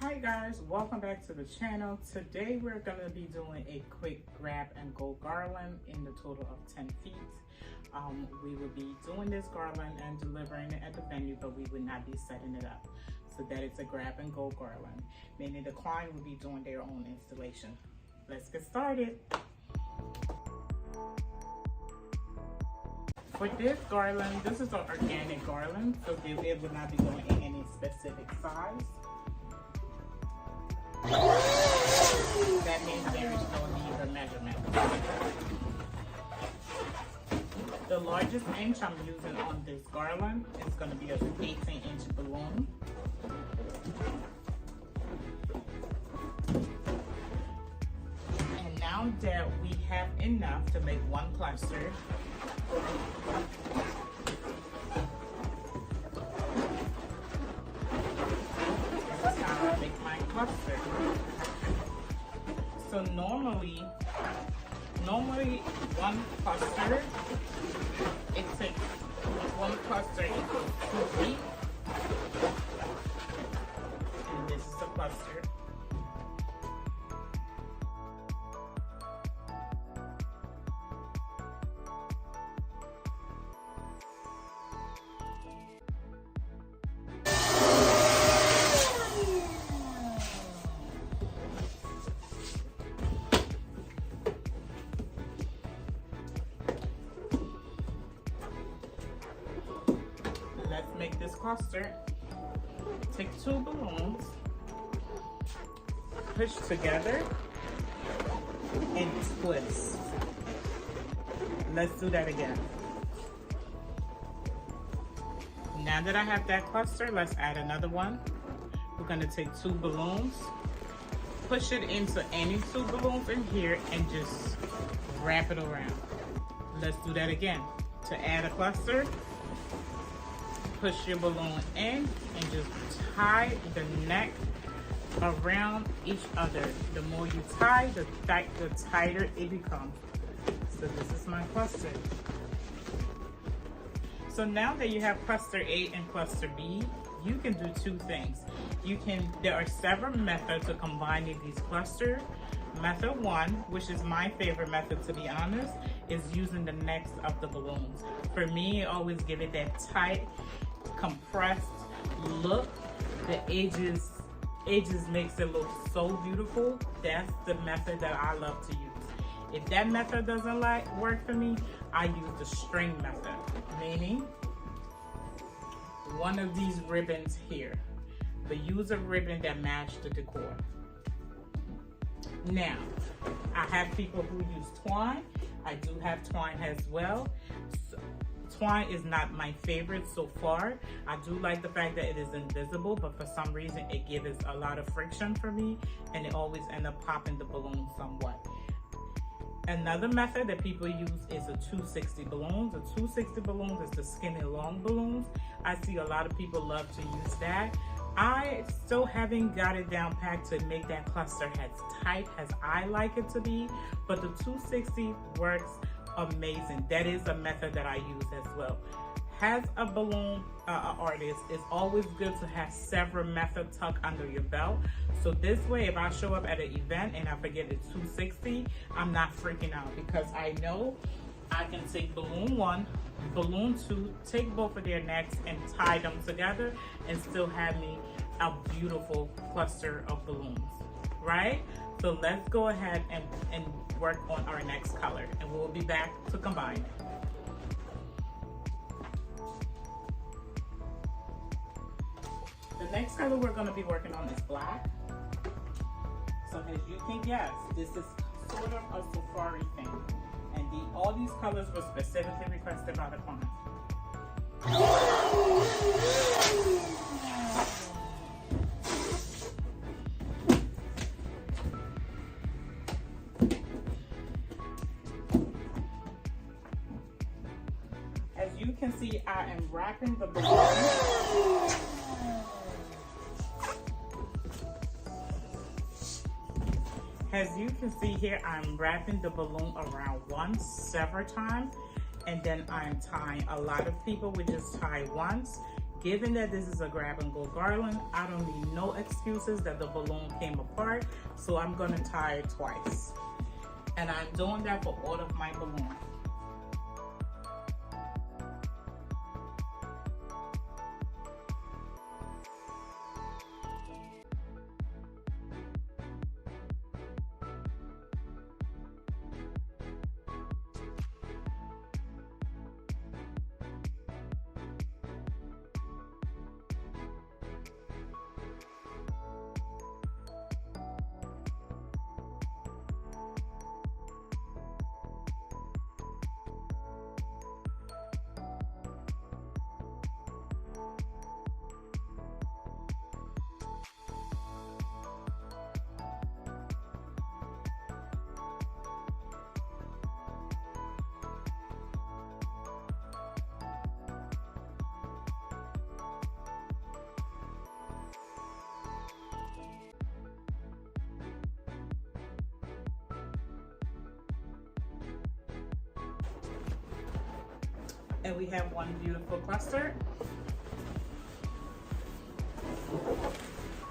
Hi guys, welcome back to the channel. Today we're going to be doing a quick grab and go garland in the total of 10 feet. We will be doing this garland and delivering it at the venue, but we would not be setting it up. So that it's a grab and go garland, meaning the client will be doing their own installation. Let's get started. For this garland, this is an organic garland, so it will not be going in any specific size. That means there is no need for measurement. The largest inch I'm using on this garland is going to be an 18-inch balloon. And now that we have enough to make one cluster, this is how I make my cluster. So normally one cluster, it takes one cluster equals 2 feet, and this is a cluster. Let's make this cluster. Take 2 balloons, push together, and twist. Let's do that again. Now that I have that cluster, let's add another one. We're gonna take 2 balloons, push it into any 2 balloons in here, and just wrap it around. Let's do that again. To add a cluster, push your balloon in and just tie the neck around each other. The more you tie, the tighter it becomes. So this is my cluster. So now that you have cluster A and cluster B, you can do 2 things. There are several methods of combining these clusters. Method 1, which is my favorite method to be honest, is using the necks of the balloons. For me, I always give it that tight, compressed look. The edges makes it look so beautiful. That's the method that I love to use. If that method doesn't work for me, I use the string method, meaning one of these ribbons here, but use a ribbon that matches the decor. Now, I have people who use twine. I do have twine as well. Twine is not my favorite so far. I do like the fact that it is invisible, but for some reason it gives a lot of friction for me, and it always ends up popping the balloon somewhat. Another method that people use is a 260 balloons. The 260 balloons is the skinny long balloons. I see a lot of people love to use that. I still haven't got it down packed to make that cluster as tight as I like it to be, but the 260 works amazing. That is a method that I use as well. As a balloon artist, it's always good to have several methods tucked under your belt. So this way, if I show up at an event and I forget the 260, I'm not freaking out, because I know I can take balloon 1, balloon 2, take both of their necks and tie them together and still have me a beautiful cluster of balloons, right? So let's go ahead and work on our next color, and we'll be back to combine. The next color we're going to be working on is black. So as you can guess, this is sort of a safari thing. And all these colors were specifically requested by the client. As you can see, I am wrapping the balloon. As you can see here, I'm wrapping the balloon around once several times, and then I'm tying. A lot of people would just tie once, given that this is a grab and go garland, I don't need no excuses that the balloon came apart, so I'm gonna tie it twice. And I'm doing that for all of my balloons. And we have one beautiful cluster.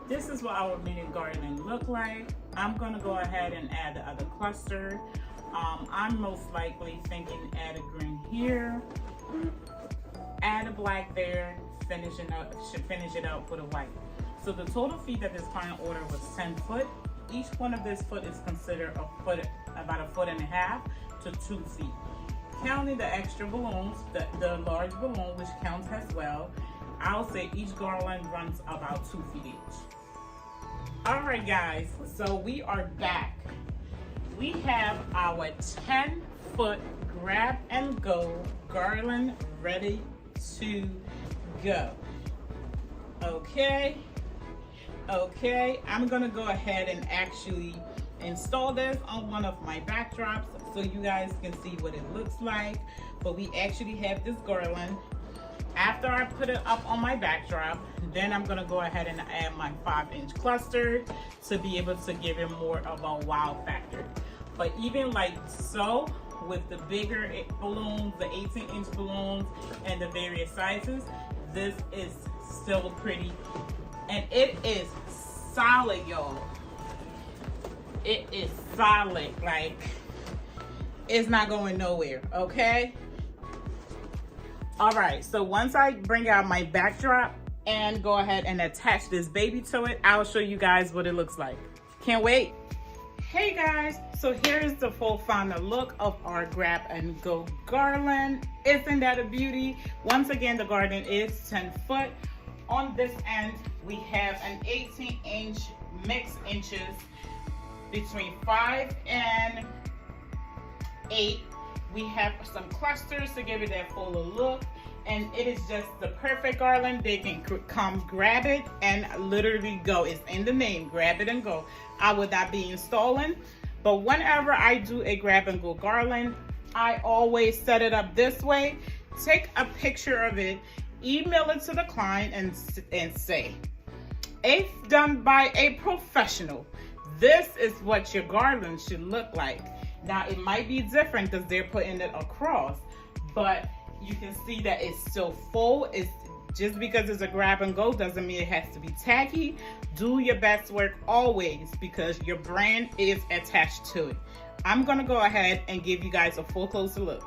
This is what our mini garden look like. I'm gonna go ahead and add the other cluster. I'm most likely thinking add a green here, add a black there, finish it up with a white. So the total feet that this client ordered was 10 foot. Each one of this foot is considered a foot, about 1.5 to 2 feet. Counting the extra balloons, the large balloon, which counts as well, I'll say each garland runs about 2 feet each. All right, guys, so we are back. We have our 10-foot grab and go garland ready to go. Okay, I'm gonna go ahead and actually install this on one of my backdrops so you guys can see what it looks like. But we actually have this garland. After I put it up on my backdrop, then I'm gonna go ahead and add my 5-inch cluster to be able to give it more of a wow factor. But even like so, with the bigger balloons, the 18-inch balloons and the various sizes, this is still pretty, and it is solid, y'all. It is solid, like it's not going nowhere, okay? All right, so once I bring out my backdrop and go ahead and attach this baby to it, I'll show you guys what it looks like. Can't wait. Hey guys, so here is the full final look of our grab and go garland. Isn't that a beauty? Once again, the garden is 10 foot. On this end, we have an 18-inch mixed inches between 5 and 8. We have some clusters to give it that fuller look, and it is just the perfect garland. They can come grab it and literally go. It's in the name, grab it and go. I would not be installing, but whenever I do a grab and go garland, I always set it up this way. Take a picture of it, email it to the client and say, if done by a professional, this is what your garland should look like. Now it might be different because they're putting it across, but you can see that it's still full. It's just because it's a grab and go doesn't mean it has to be tacky. Do your best work always because your brand is attached to it. I'm gonna go ahead and give you guys a full closer look.